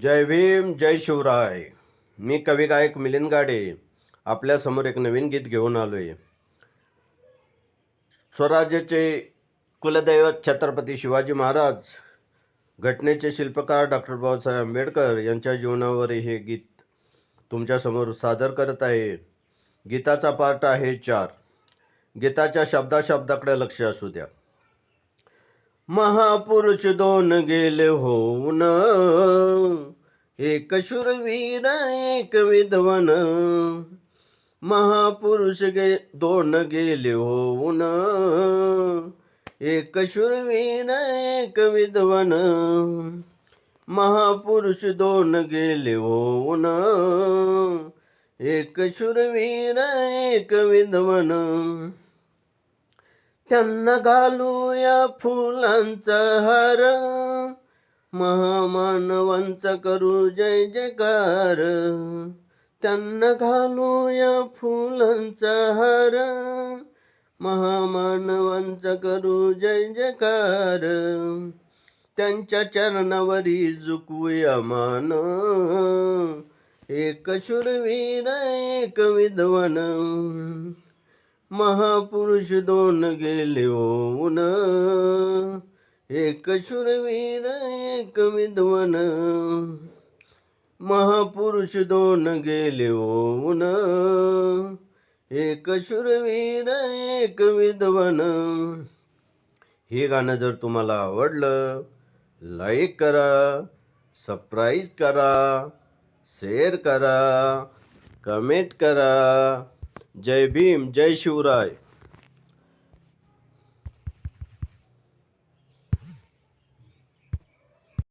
जय भीम जय शिवराय. मी कवी गायक मिलिंद गाडे आपल्यासमोर एक नवीन गीत घेऊन आलो आहे. स्वराज्याचे कुलदैवत छत्रपती शिवाजी महाराज, घटनेचे शिल्पकार डॉक्टर बाबासाहेब आंबेडकर यांच्या जीवनावर हे गीत तुमच्यासमोर सादर करत आहे. गीताचा पार्ट आहे 4. गीताच्या शब्दाकडे लक्ष असू द्या. महापुरुष दोन गेले होऊन, एक शूरवीर एक विद्वान. महापुरुष दोन गेले होऊन, एक शूरवीर एक विद्वान. महापुरुष दोन गेले होऊन, एक शूरवीर एक विद्वान. त्यांना घालूया फुलांचा हार, महामानवांचा करू जय जयकार. त्यांना घालूया फुलांचा हार, महामानवांचा करू जय जयकार. त्यांच्या चरणावरी झुकवूया मान, एक शूरवीर एक विद्वान. महापुरुष दोन गेले होऊन, एक शूरवीर एक विद्वान. महापुरुष दोन गेले होऊन, एक शूरवीर एक विद्वान. हे गाणं जर तुम्हाला आवडलं, लाईक करा, सबस्क्राईब करा, शेअर करा, कमेंट करा. जय भीम जय शिवराय.